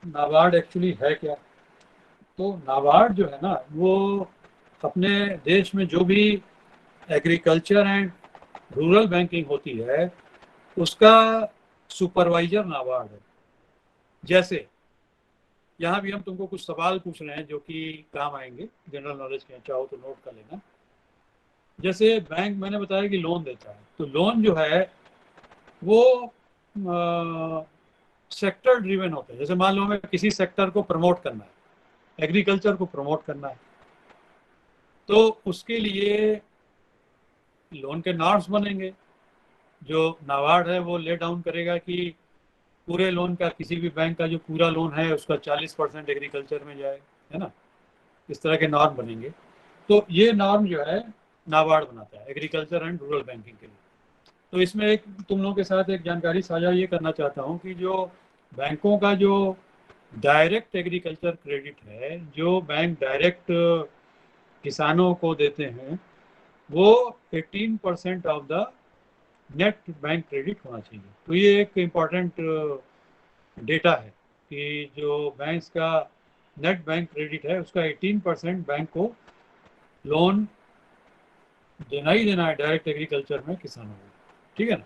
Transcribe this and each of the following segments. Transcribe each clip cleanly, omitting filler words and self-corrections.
NABARD actually है क्या? तो नाबार्ड जो है ना, वो अपने देश में जो भी एग्रीकल्चर एंड रूरल बैंकिंग होती है, उसका सुपरवाइजर नाबार्ड है। जैसे यहाँ भी हम तुमको कुछ सवाल पूछ रहे हैं जो कि काम आएंगे, जनरल नॉलेज के, चाहो तो नोट कर लेना। जैसे बैंक मैंने बताया कि लोन देता है, तो लोन जो है वो सेक्टर ड्रिवन होता है। जैसे मान लो हमें किसी सेक्टर को प्रमोट करना है, एग्रीकल्चर को प्रमोट करना है, तो उसके लिए लोन के नॉर्म्स बनेंगे। जो नाबार्ड है वो ले डाउन करेगा कि पूरे लोन का, किसी भी बैंक का जो पूरा लोन है उसका 40% एग्रीकल्चर में जाए, है ना। इस तरह के नॉर्म बनेंगे। तो ये नॉर्म जो है नाबार्ड बनाता है एग्रीकल्चर एंड रूरल बैंकिंग के लिए। तो इसमें एक तुम लोगों के साथ एक जानकारी साझा ये करना चाहता हूँ कि जो बैंकों का जो डायरेक्ट एग्रीकल्चर क्रेडिट है, जो बैंक डायरेक्ट किसानों को देते हैं, वो 18% of the net bank credit होना चाहिए। तो ये एक इम्पॉर्टेंट डेटा है कि जो बैंक का नेट बैंक क्रेडिट है उसका 18% बैंक को लोन देना ही देना है डायरेक्ट एग्रीकल्चर में किसानों को, ठीक है ना।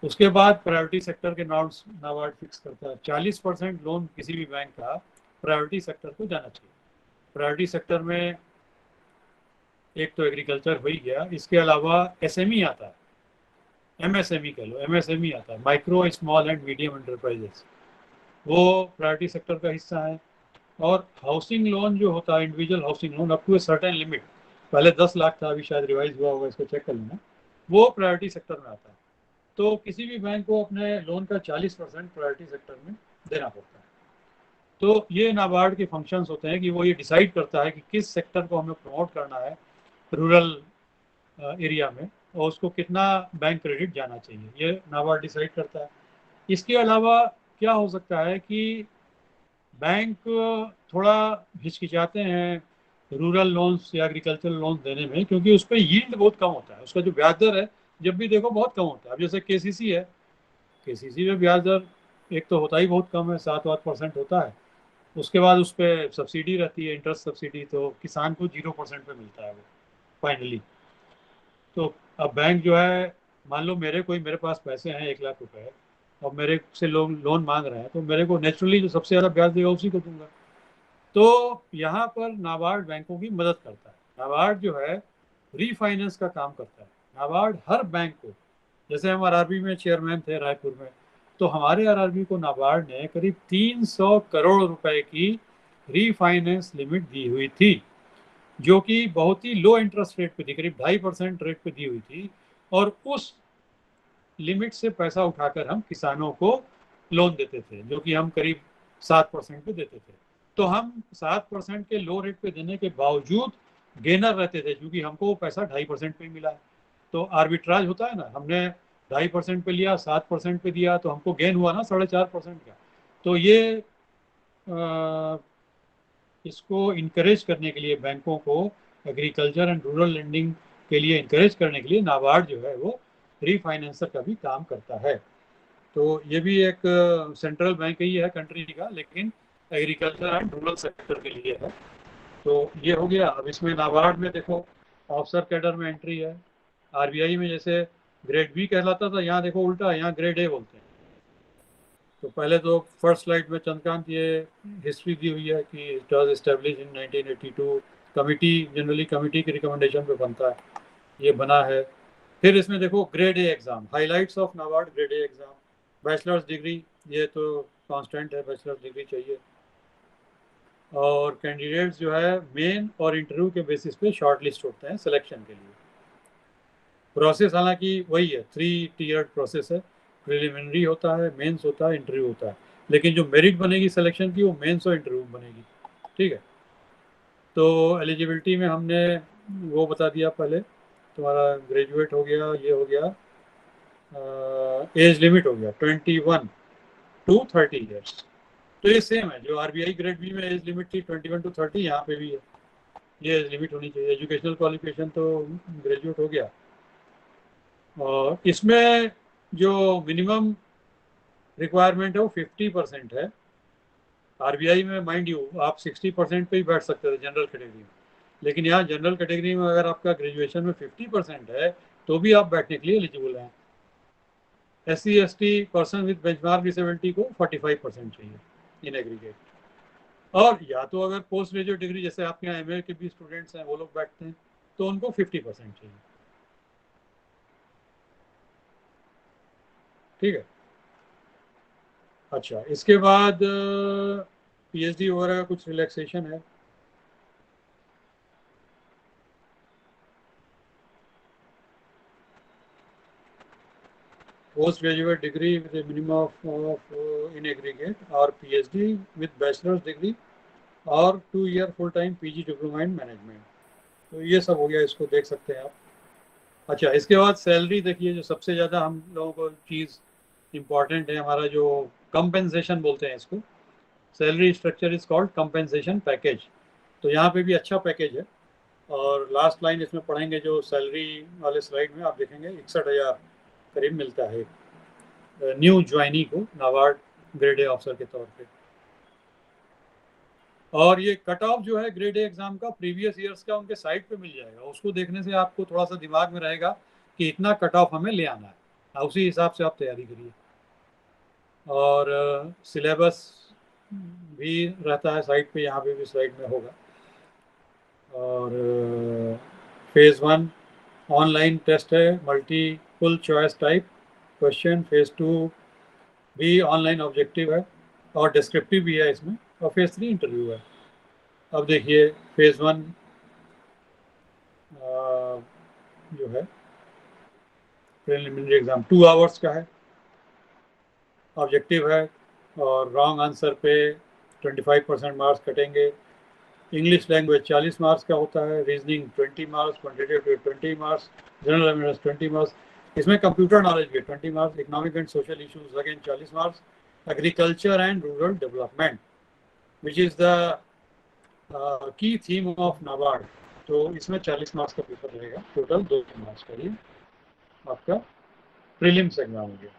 उसके बाद प्रायोरिटी सेक्टर के नॉर्म्स नाबार्ड फिक्स करता है। 40% लोन किसी भी बैंक का प्रायोरिटी सेक्टर को जाना चाहिए। प्रायोरिटी सेक्टर में एक तो एग्रीकल्चर हो ही गया, इसके अलावा एसएमई आता है, एमएसएमई कह लो, एमएसएमई आता है, micro small and medium enterprises, वो प्रायोरिटी सेक्टर का हिस्सा है। और हाउसिंग लोन जो होता है, individual housing loan up to a certain limit, पहले 10 लाख था, अभी शायद रिवाइज हुआ होगा, इसको चेक कर लेना, वो प्रायोरिटी सेक्टर में आता है। तो किसी भी बैंक को अपने लोन का 40% प्रायोरिटी सेक्टर में देना पड़ता है। तो ये नाबार्ड के फंक्शंस होते हैं कि वो ये डिसाइड करता है कि किस सेक्टर को हमें प्रमोट करना है रूरल एरिया में, और उसको कितना बैंक क्रेडिट जाना चाहिए, ये नाबार्ड डिसाइड करता है। इसके अलावा क्या हो सकता है कि बैंक थोड़ा हिचकिचाते हैं रूरल लोन्स या एग्रीकल्चरल लोन देने में, क्योंकि उस पर यील्ड बहुत कम होता है, उसका जो ब्याज दर है जब भी देखो बहुत कम होता है। अब जैसे केसीसी है, केसीसी में ब्याज दर एक तो होता ही बहुत कम है, 7-8% होता है। उसके बाद उस पर सब्सिडी रहती है, इंटरेस्ट सब्सिडी, तो किसान को 0% पे मिलता है वो फाइनली। तो अब बैंक जो है, मान लो मेरे पास पैसे हैं 1 लाख रुपए, और मेरे से लोग लोन मांग रहे हैं, तो मेरे को नेचुरली जो सबसे ज़्यादा ब्याज देगा उसी को दूंगा। तो यहाँ पर नाबार्ड बैंकों की मदद करता है। नाबार्ड जो है रीफाइनेंस का काम करता है। नाबार्ड हर बैंक को, जैसे हम आरआरबी में चेयरमैन थे रायपुर में, तो हमारे आरआरबी को नाबार्ड ने करीब 300 करोड़ रुपए की रीफाइनेंस लिमिट दी हुई थी, जो कि बहुत ही लो इंटरेस्ट रेट पे थी, करीब 2.5% रेट पे दी हुई थी। और उस लिमिट से पैसा उठाकर हम किसानों को लोन देते थे, जो कि हम करीब 7% पे देते थे। तो हम 7% के लो रेट पे देने के बावजूद गेनर रहते थे, क्योंकि हमको वो पैसा 2.5% पे मिला। तो आर्बिट्राज होता है ना, हमने 2.5% पे लिया, 7% पे दिया, तो हमको गेन हुआ ना 4.5% का। तो ये इसको इनकरेज करने के लिए, बैंकों को एग्रीकल्चर एंड रूरल लेंडिंग के लिए इनकरेज करने के लिए नाबार्ड जो है वो रीफाइनेंसर का भी काम करता है। तो ये भी एक सेंट्रल बैंक ही है कंट्री का, लेकिन एग्रीकल्चर एंड रूरल सेक्टर के लिए है। तो ये हो गया। अब इसमें नाबार्ड में देखो ऑफिसर कैडर में एंट्री है। आरबीआई में जैसे ग्रेड बी कहलाता था, यहाँ देखो उल्टा, यहाँ ग्रेड ए बोलते हैं। तो पहले तो फर्स्ट स्लाइड में चंद्रकांत ये हिस्ट्री दी हुई है कि it was establish in 1982, committee, generally committee की रिकमेंडेशन पे बनता है, ये बना है। फिर इसमें देखो grade A exam, highlights of NABARD grade A exam, bachelors degree, ये तो कांस्टेंट है, बैचलर्स डिग्री चाहिए। और कैंडिडेट्स जो है मेन और इंटरव्यू के बेसिस पे शॉर्ट लिस्ट होते हैं सिलेक्शन के लिए। प्रोसेस हालांकि वही है, 3 टीयर्ड प्रोसेस है। प्रिलिमिनरी होता है, मेंस होता है, इंटरव्यू होता है। लेकिन जो मेरिट बनेगी सिलेक्शन की, वो मेंस और इंटरव्यू बनेगी, ठीक है। तो एलिजिबिलिटी में हमने वो बता दिया पहले, तुम्हारा ग्रेजुएट हो गया, ये हो गया, एज लिमिट हो गया 21 to 30 ईयर्स। तो ये सेम है, जो आरबीआई ग्रेड बी में एज लिमिट थी 21 to 30, यहाँ पे भी है, ये एज लिमिट होनी चाहिए। एजुकेशनल क्वालिफिकेशन तो ग्रेजुएट हो गया। और इसमें जो मिनिमम रिक्वायरमेंट है वो 50% है। आरबीआई में माइंड यू आप 60% पे ही बैठ सकते थे जनरल कैटेगरी में, लेकिन यहाँ जनरल कैटेगरी में अगर आपका ग्रेजुएशन में 50% है तो भी आप बैठने के लिए एलिजिबल हैं। SC ST person with benchmark disability को 45% चाहिए इन एग्रीगेट। और या तो अगर पोस्ट ग्रेजुएट डिग्री जैसे आपके यहाँ MA के भी स्टूडेंट्स हैं वो लोग बैठते हैं तो उनको 50% चाहिए। ठीक है। अच्छा, इसके बाद PhD वगैरह का कुछ रिलैक्सेशन है। Post graduate degree with minimum of in aggregate और PhD विद बैचलर्स डिग्री और 2 year full time PG diploma in management. तो ये सब हो गया, इसको देख सकते हैं आप। अच्छा, इसके बाद सैलरी देखिए, जो सबसे ज़्यादा हम लोगों को चीज़ इम्पॉर्टेंट है, हमारा जो कंपेंसेशन बोलते हैं इसको, salary structure is called compensation package. तो यहाँ पे भी अच्छा पैकेज है। और लास्ट लाइन इसमें पढ़ेंगे जो सैलरी वाले स्लाइड में आप देखेंगे 61,000 करीब मिलता है न्यू ज्वाइनी को नाबार्ड ग्रेड ए ऑफिसर के तौर पे। और ये कट ऑफ जो है ग्रेड ए एग्जाम का प्रीवियस ईयर्स का उनके साइट पे मिल जाएगा, उसको देखने से आपको थोड़ा सा दिमाग में रहेगा कि इतना कट ऑफ हमें ले आना है, उसी हिसाब से आप तैयारी करिए। और सिलेबस भी रहता है साइट पे, यहाँ पे भी साइट में होगा। और फेज़ 1 ऑनलाइन टेस्ट है, multiple choice type question. Phase 2 भी ऑनलाइन ऑब्जेक्टिव है और डिस्क्रिप्टिव भी है इसमें। और फेज़ 3 इंटरव्यू है। अब देखिए फेज़ 1 जो है प्रिलिमिनरी एग्जाम 2 hours का है, ऑब्जेक्टिव है और रॉन्ग आंसर पे 25% मार्क्स कटेंगे। इंग्लिश लैंग्वेज 40 मार्क्स का होता है, reasoning 20 marks, quantitative 20 marks, general awareness 20 marks. इसमें कंप्यूटर नॉलेज भी 20 marks, economic and social issues again 40 marks, agriculture and rural development which is the key theme of NABARD. तो इसमें 40 marks का paper रहेगा, total 200 marks का ये आपका प्रीलिम्स एग्जाम हो गया।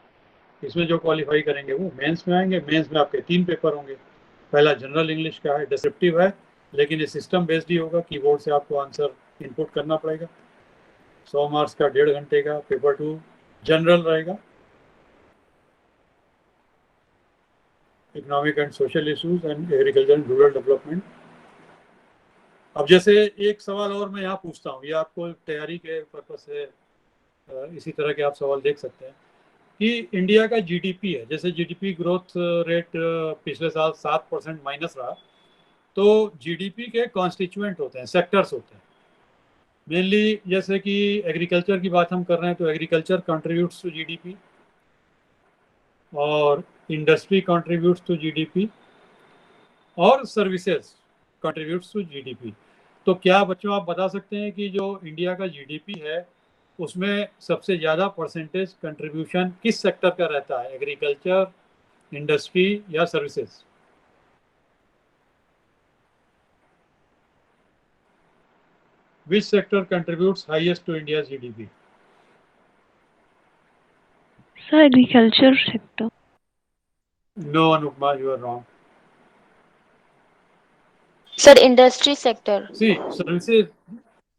इसमें जो क्वालिफाई करेंगे वो मेंस में आएंगे। मेंस में आपके 3 पेपर होंगे। पहला जनरल इंग्लिश का है, डिस्क्रिप्टिव है, लेकिन ये सिस्टम बेस्ड ही होगा, कीबोर्ड से आपको आंसर इनपुट करना पड़ेगा। 100 मार्क्स का 1.5 घंटे का। पेपर 2 जनरल रहेगा, economic and social issues and agriculture and rural development. अब जैसे एक सवाल और मैं यहाँ पूछता हूँ, ये आपको तैयारी के पर्पज से इसी तरह के आप सवाल देख सकते हैं कि इंडिया का GDP है, जैसे GDP ग्रोथ रेट पिछले साल 7% माइनस रहा, तो GDP के कॉन्स्टिट्यूएंट होते हैं, सेक्टर्स होते हैं मेनली। जैसे कि एग्रीकल्चर की बात हम कर रहे हैं तो एग्रीकल्चर कंट्रीब्यूट्स टू GDP और इंडस्ट्री कंट्रीब्यूट्स टू GDP और सर्विसेज कंट्रीब्यूट्स टू GDP। तो क्या बच्चों आप बता सकते हैं कि जो इंडिया का GDP है उसमें सबसे ज़्यादा परसेंटेज कंट्रीब्यूशन किस सेक्टर का रहता है, एग्रीकल्चर, इंडस्ट्री या services? Which sector contributes highest to India's GDP? Sir, agriculture sector. No, Anupma, you are wrong. Sir, industry sector. See,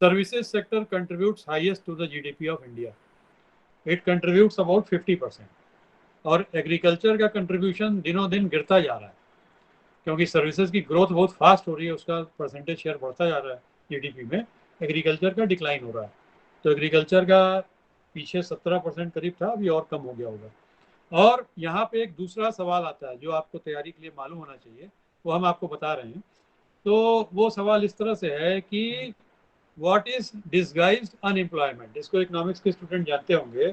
services sector contributes highest to the GDP of India. It contributes about 50%. और agriculture का contribution दिनों दिन गिरता जा रहा है, क्योंकि services की ग्रोथ बहुत फास्ट हो रही है, उसका परसेंटेज शेयर बढ़ता जा रहा है GDP में, एग्रीकल्चर का डिक्लाइन हो रहा है। तो एग्रीकल्चर का पीछे 17% करीब था, अभी और कम हो गया होगा। और यहाँ पे एक दूसरा सवाल आता है जो आपको तैयारी के लिए मालूम होना चाहिए, वो हम आपको बता रहे हैं। तो वो सवाल इस तरह से है कि व्हाट इज डिसगाइज्ड अनएम्प्लॉयमेंट। इसको इकोनॉमिक्स के स्टूडेंट जानते होंगे।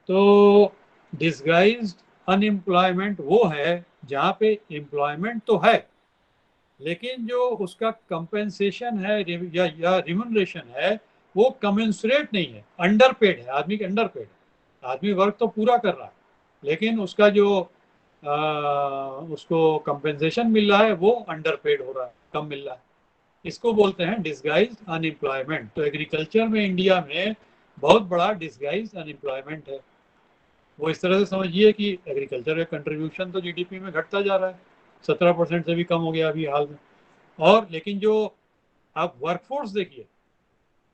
तो डिसगाइज्ड अनएम्प्लॉयमेंट वो है जहाँ पे एम्प्लॉयमेंट तो है लेकिन जो उसका कंपेंसेशन है या रिम्यूनरेशन है वो कमेंसुरेट नहीं है, अंडरपेड है, आदमी के अंडरपेड है। आदमी वर्क तो पूरा कर रहा है लेकिन उसका जो उसको कंपेंसेशन मिल रहा है वो अंडरपेड हो रहा है, कम मिल रहा है। इसको बोलते हैं डिसगाइज्ड अनएम्प्लॉयमेंट। तो एग्रीकल्चर में इंडिया में बहुत बड़ा डिसगाइज्ड अनएम्प्लॉयमेंट है। वो इस तरह से समझिए कि एग्रीकल्चर का कंट्रीब्यूशन तो GDP में घटता जा रहा है 17% से भी कम हो गया अभी हाल में। और लेकिन जो आप वर्कफोर्स देखिए,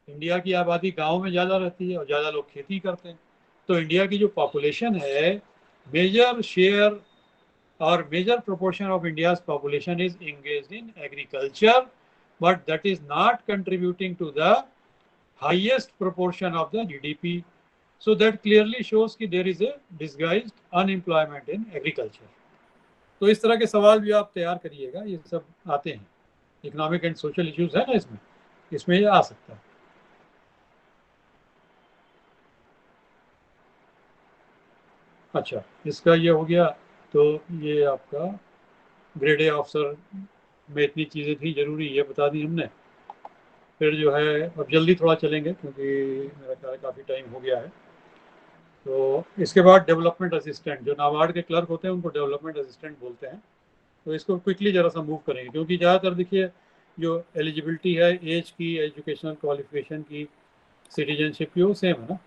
इंडिया की आबादी गांव में ज़्यादा रहती है और ज़्यादा लोग खेती करते हैं। तो इंडिया की जो पॉपुलेशन है, major share or major proportion of India's population is engaged in agriculture, but that is not contributing to the highest proportion of the GDP. So that clearly shows कि there is a disguised unemployment in agriculture. तो इस तरह के सवाल भी आप तैयार करिएगा, ये सब आते हैं। इकोनॉमिक एंड सोशल इश्यूज है ना इसमें ये आ सकता है। अच्छा, इसका ये हो गया। तो ये आपका ग्रेड ए अफसर में इतनी चीज़ें थी जरूरी, ये बता दी हमने। फिर जो है अब जल्दी थोड़ा चलेंगे क्योंकि मेरा ख्याल है काफ़ी टाइम हो गया है। तो इसके बाद डेवलपमेंट असिस्टेंट, जो नाबार्ड के क्लर्क होते हैं उनको डेवलपमेंट असिस्टेंट बोलते हैं। तो इसको क्विकली ज़रा सा मूव करेंगे क्योंकि ज़्यादातर देखिए जो एलिजिबिलिटी है एज की, एजुकेशनल क्वालिफिकेशन की, सिटीजनशिप की, वो सेम है ना।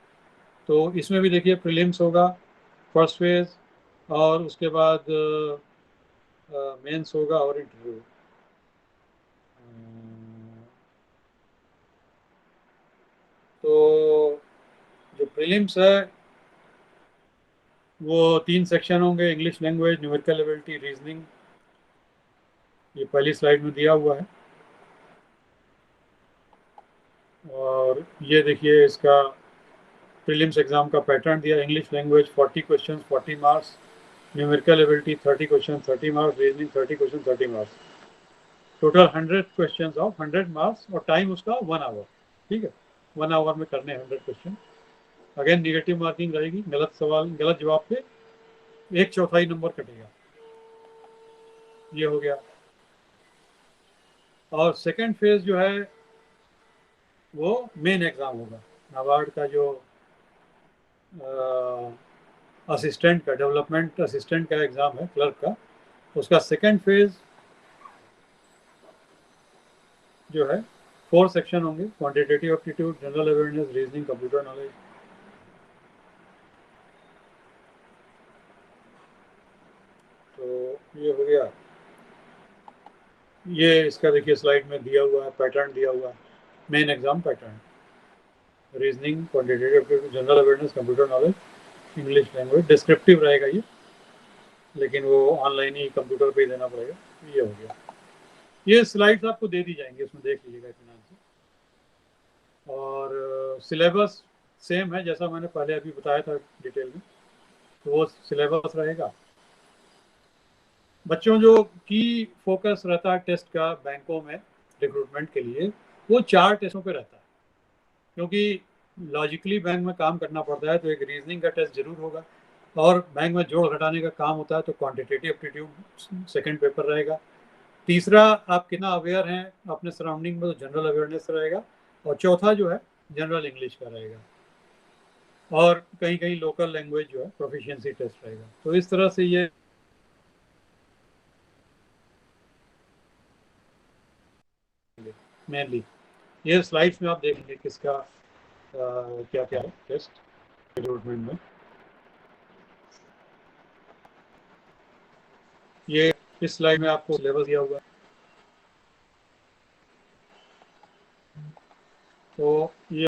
तो इसमें भी देखिए प्रीलिम्स होगा फर्स्ट फेज, और उसके बाद मेंस होगा और इंटरव्यू। तो जो प्रीलिम्स है वो 3 सेक्शन होंगे, English language, numerical ability, reasoning. ये पहली स्लाइड में दिया हुआ है। और ये देखिए इसका प्रीलिम्स एग्जाम का पैटर्न दिया। English language 40 question 40 marks, numerical ability 30 question 30 marks, reasoning 30 question 30 marks, total 100 question of 100 marks, और टाइम उसका 1 आवर। ठीक है, 1 आवर में करने 100 क्वेश्चन। अगेन निगेटिव मार्किंग रहेगी, गलत सवाल, गलत जवाब पे 1/4 नंबर कटेगा। ये हो गया। और सेकेंड फेज जो है वो मेन एग्ज़ाम होगा। नाबार्ड का जो असिस्टेंट का, डेवलपमेंट असिस्टेंट का एग्ज़ाम है क्लर्क का, उसका सेकेंड फेज जो है 4 सेक्शन होंगे, quantitative aptitude, general awareness, reasoning, computer knowledge. तो ये हो गया। ये इसका देखिए स्लाइड में दिया हुआ है, पैटर्न दिया हुआ है, main exam pattern, reasoning, quantitative aptitude, general awareness, computer knowledge, English language. Descriptive रहेगा ये, लेकिन वो ऑनलाइन ही कंप्यूटर पे ही देना पड़ेगा। ये हो गया। ये स्लाइड्स आपको दे दी जाएंगी, उसमें देख लीजिएगा इत्मीनान से। और सिलेबस सेम है जैसा मैंने पहले अभी बताया था डिटेल में, तो वो सिलेबस रहेगा। बच्चों जो की फोकस रहता है टेस्ट का बैंकों में रिक्रूटमेंट के लिए, वो 4 टेस्टों पे रहता है। क्योंकि लॉजिकली बैंक में काम करना पड़ता है, तो एक रीजनिंग का टेस्ट जरूर होगा, और बैंक में जोड़ घटाने का काम होता है, तो क्वांटिटेटिव एप्टीट्यूड सेकंड पेपर रहेगा। तीसरा, आप कितना अवेयर हैं अपने सराउंडिंग में, तो जनरल अवेयरनेस रहेगा। और चौथा जो है जनरल इंग्लिश का रहेगा, और कहीं कहीं लोकल लैंग्वेज जो है प्रोफिशिएंसी टेस्ट रहेगा। तो इस तरह से ये मेनली ये स्लाइड्स में आप देखेंगे किसका क्या क्या है टेस्ट रिक्रूटमेंट में। ये इस स्लाइड में आपको सिलेबस दिया हुआ है। तो ये